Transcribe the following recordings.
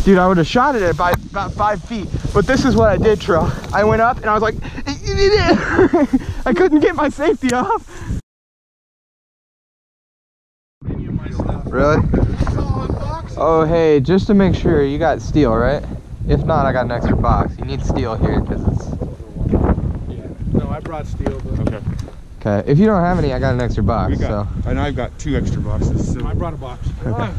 Dude, I would have shot it at by about 5 feet. But this is what I did, Trill. I went up and I was like, I couldn't get my safety off. Really? Oh, hey, just to make sure, you got steel, right? If not, I got an extra box. You need steel here because it's... Yeah. No, I brought steel, but... Okay. Okay, if you don't have any, I got an extra box. And I've got 2 extra boxes. So. I brought a box. Okay.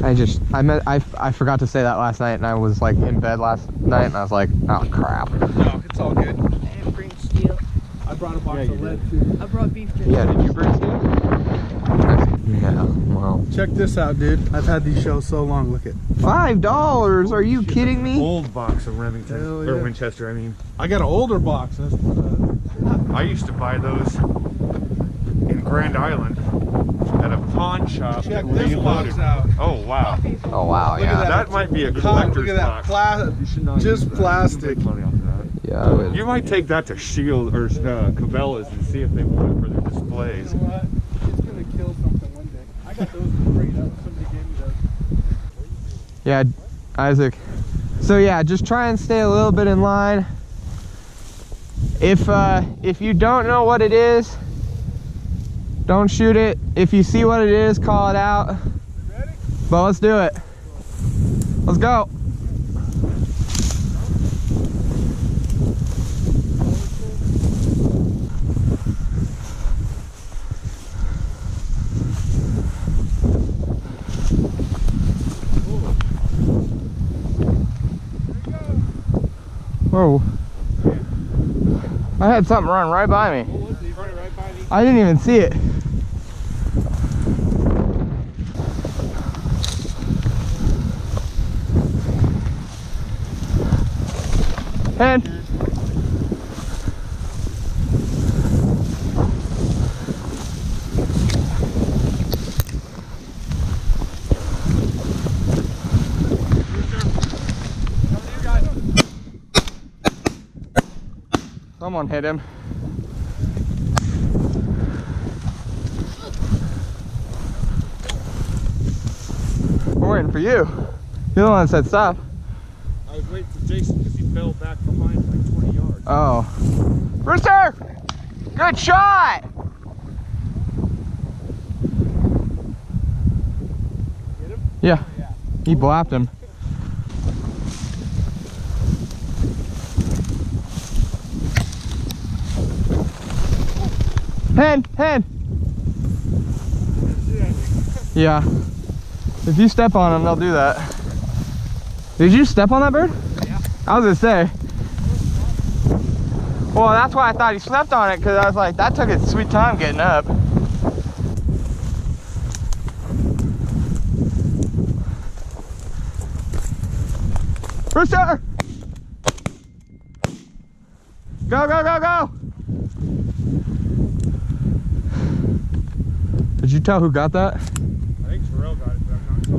I forgot to say that last night, and I was like in bed last night, and I was like, oh crap. No, it's all good. I didn't bring steel. I brought a box of lead too. I brought beef jerky. Yeah, did you bring steel? Yeah, well. Check this out, dude. I've had these shows so long. Look at $5? Are you kidding me? Old box of Remington or Winchester. I mean, I got an older box. I used to buy those in Grand Island at a pawn shop. Check this box out. Oh wow! Oh wow! Look at Yeah. That might be a collector's Look at that box. just plastic. Money off of that. Yeah. I would. You might take that to Shield or Cabela's and see if they want it for their displays. You know what? It's gonna kill something one day. I got those for free. Somebody gave me those. Yeah, Isaac. So yeah, just try and stay a little bit in line. If you don't know what it is, don't shoot it. If you see what it is, call it out. Ready? But let's do it. Let's go. Whoa. I had something run right by me. I didn't even see it. Head. Someone hit him. We're waiting for you. You're the one that said stop. I was waiting for Jason because he fell back behind like 20 yards. Oh. Rooster! Good shot! Get him? Yeah. He blapped him. Hen! Yeah. If you step on them, they'll do that. Did you step on that bird? Yeah. I was gonna say. Well, that's why I thought he slept on it, because I was like, that took its sweet time getting up. Rooster! Go, go, go, go! Did you tell who got that? I think Terrell got it, but I'm not sure.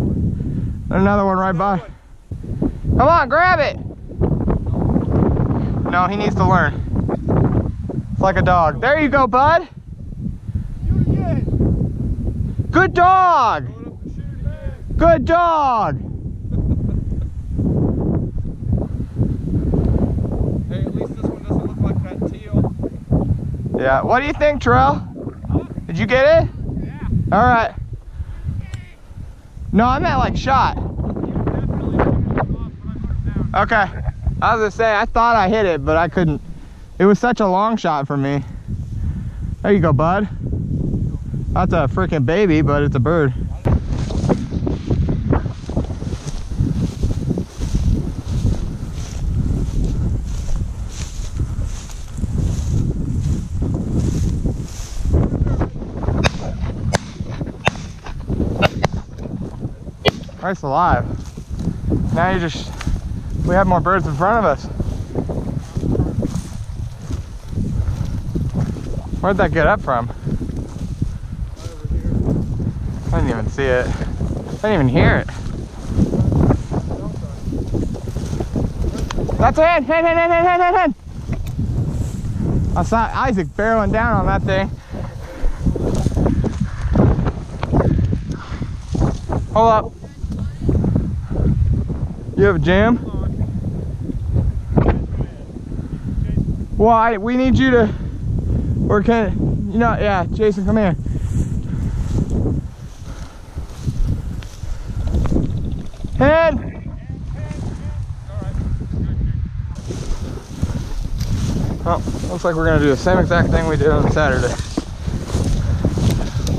There's another one right by. Come on, grab it! No, he needs to learn. It's like a dog. There you go, bud. Good dog! Good dog! Hey, at least this one doesn't look like that teal. Yeah, what do you think, Terrell? Did you get it? Yeah. All right. No, I meant like shot. Okay. I was gonna say, I thought I hit it, but I couldn't. It was such a long shot for me. There you go, bud. That's a freaking baby, but it's a bird. Christ alive. Now we have more birds in front of us. Where'd that get up from? Over here. I didn't even see it. I didn't even hear it. That's a hen! I saw Isaac barreling down on that thing. Hold up. You have a jam? Well, we need you to, or can, you know, yeah, Jason, come here. Hand. Well, looks like we're gonna do the same exact thing we did on Saturday.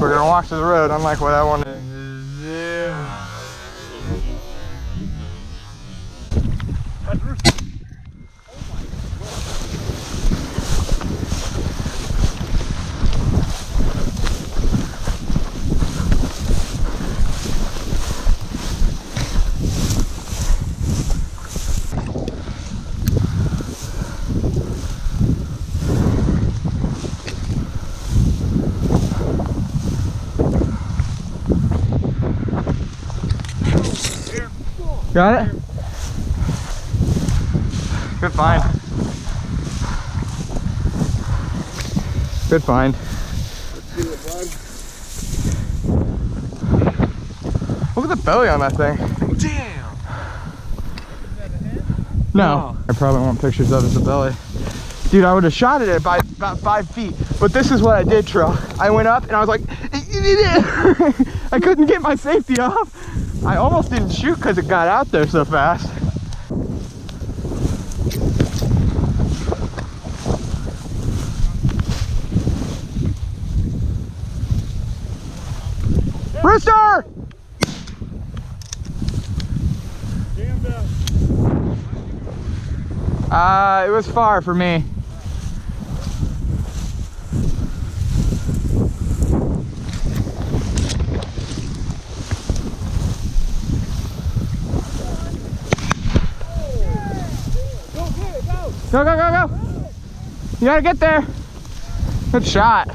We're gonna walk to the road, unlike what I wanted to do. Got it? Good find. Good find. Look at the belly on that thing. Damn! No. I probably want pictures of the belly. Dude, I would have shot it at by about 5 feet. But this is what I did, Trill. I went up and I was like, I couldn't get my safety off. I almost didn't shoot because it got out there so fast. Rooster! It was far for me. Go, go, go, go! You gotta get there. Good shot.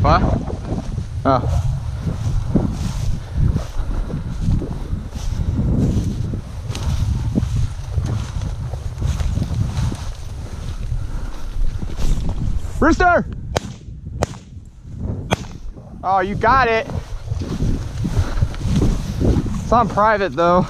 What? Oh. Rooster! Oh, you got it. It's on private though.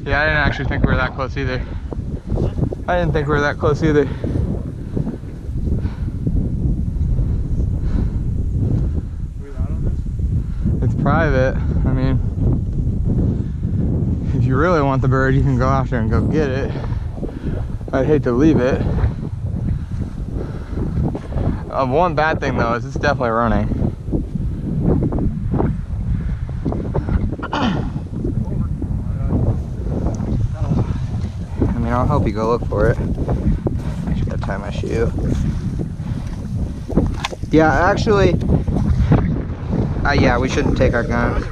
Yeah, I didn't actually think we were that close either. I didn't think we were that close either. It's private. I mean, if you really want the bird, you can go after and go get it. I'd hate to leave it. One bad thing though is it's definitely running. I mean, I'll help you go look for it. I just gotta tie my shoe. Yeah, actually, yeah, we shouldn't take our guns.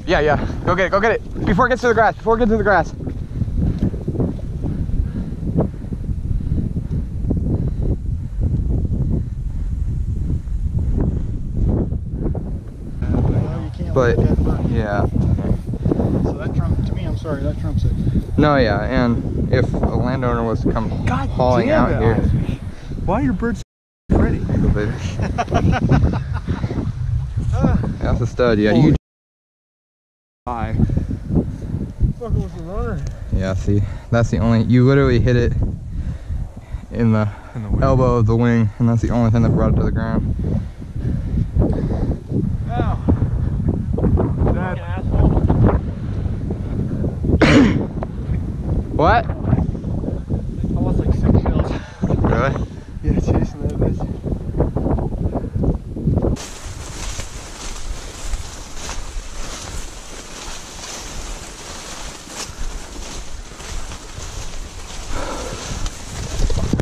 Yeah, yeah. Go get it, go get it. Before it gets to the grass, before it gets to the grass. But, yeah. So that trumps, to me, I'm sorry, that trumps it. No, yeah, and if a landowner was to come hauling out here. Why are your birds so pretty? Go, baby. That's a stud, yeah. You. Hi. Fucking with the runner. Yeah, see, that's the only, you literally hit it in the elbow of the wing, and that's the only thing that brought it to the ground. Ow. That asshole. What? I lost like 6 shells. Really? Yeah, chasing that bitch.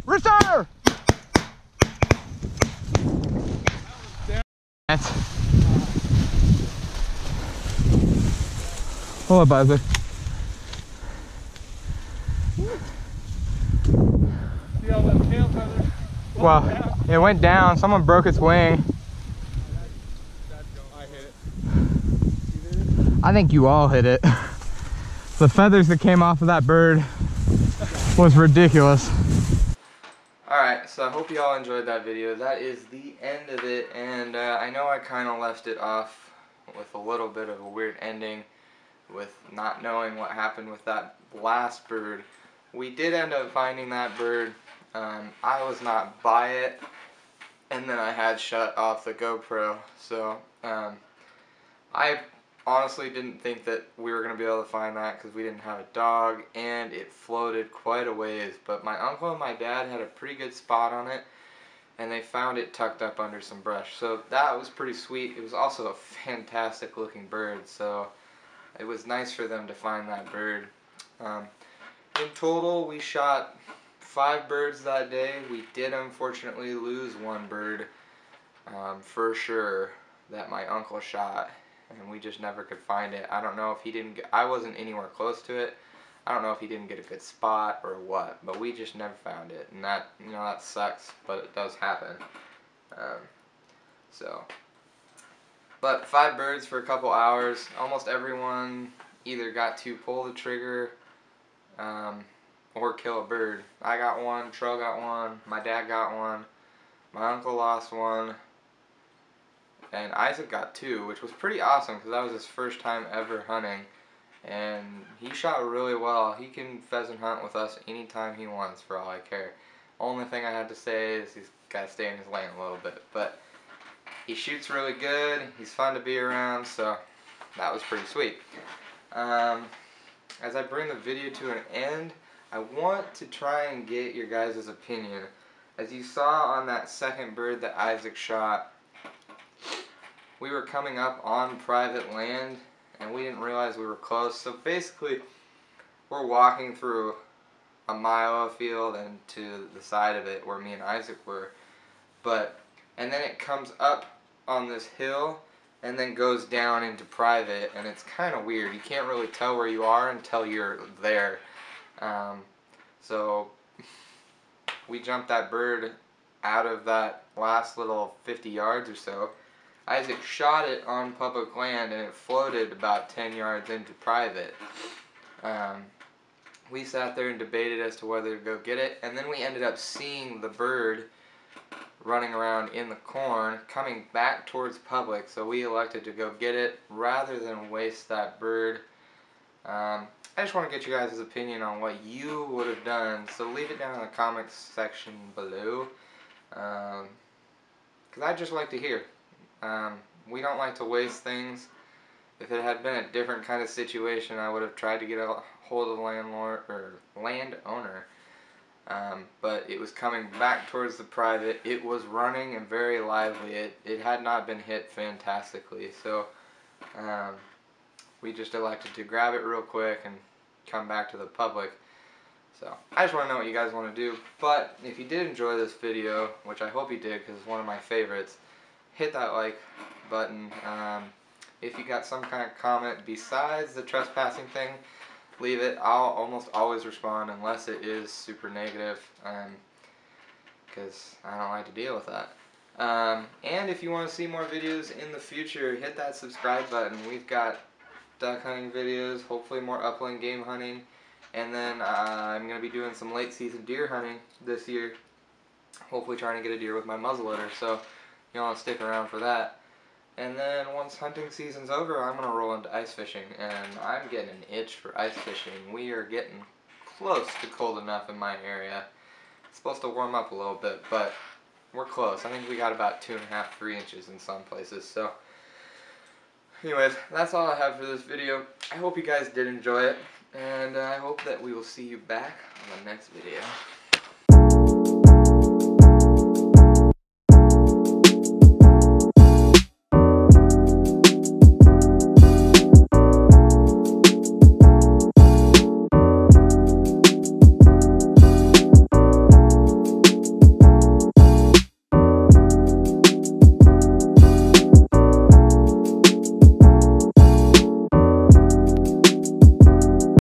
Rooster! Hold up, Isaac. See how that tail feather? Well, it went down. Someone broke its wing. I hit it. You did it? I think you all hit it. The feathers that came off of that bird was ridiculous. Alright, so I hope you all enjoyed that video. That is the end of it, and I know I kind of left it off with a little bit of a weird ending with not knowing what happened with that last bird. We did end up finding that bird. I was not by it, and then I had shut off the GoPro, so I honestly didn't think that we were going to be able to find that because we didn't have a dog, and it floated quite a ways, but my uncle and my dad had a pretty good spot on it, and they found it tucked up under some brush, so that was pretty sweet. It was also a fantastic looking bird, so it was nice for them to find that bird. In total, we shot 5 birds that day. We did unfortunately lose one bird for sure that my uncle shot, and we just never could find it. I don't know if he didn't get, I wasn't anywhere close to it. I don't know if he didn't get a good spot or what, but we just never found it, and that, you know, that sucks, but it does happen. But 5 birds for a couple hours. Almost everyone either got to pull the trigger or kill a bird. I got one, Tro got one, my dad got one, my uncle lost one, and Isaac got 2, which was pretty awesome because that was his first time ever hunting, and he shot really well. He can pheasant hunt with us anytime he wants, for all I care. Only thing I had to say is he's got to stay in his lane a little bit, but he shoots really good, he's fun to be around, so that was pretty sweet. As I bring the video to an end, I want to try and get your guys' opinion. As you saw on that second bird that Isaac shot, we were coming up on private land and we didn't realize we were close. So basically, we're walking through a mile of field and to the side of it where me and Isaac were. And then it comes up on this hill and then goes down into private, and it's kind of weird. You can't really tell where you are until you're there. So we jumped that bird out of that last little 50 yards or so. Isaac shot it on public land and it floated about 10 yards into private. We sat there and debated as to whether to go get it, and then we ended up seeing the bird running around in the corn coming back towards public, so we elected to go get it rather than waste that bird. I just want to get you guys' opinion on what you would have done, so leave it down in the comments section below, because I'd just like to hear. We don't like to waste things. If it had been a different kind of situation, I would have tried to get a hold of the landlord or landowner. But it was coming back towards the private. It was running and very lively. It had not been hit fantastically, so we just elected to grab it real quick and come back to the public. So I just want to know what you guys want to do. But if you did enjoy this video, which I hope you did because it's one of my favorites, hit that like button. If you got some kind of comment besides the trespassing thing, leave it. I'll almost always respond unless it is super negative, because I don't like to deal with that. And if you want to see more videos in the future, hit that subscribe button. We've got duck hunting videos, hopefully more upland game hunting, and then I'm going to be doing some late season deer hunting this year, hopefully trying to get a deer with my muzzleloader, so you'll want to stick around for that. And then once hunting season's over, I'm going to roll into ice fishing, and I'm getting an itch for ice fishing. We are getting close to cold enough in my area. It's supposed to warm up a little bit, but we're close. I think we got about 2.5, 3 inches in some places. So anyways, that's all I have for this video. I hope you guys did enjoy it, and I hope that we will see you back on the next video.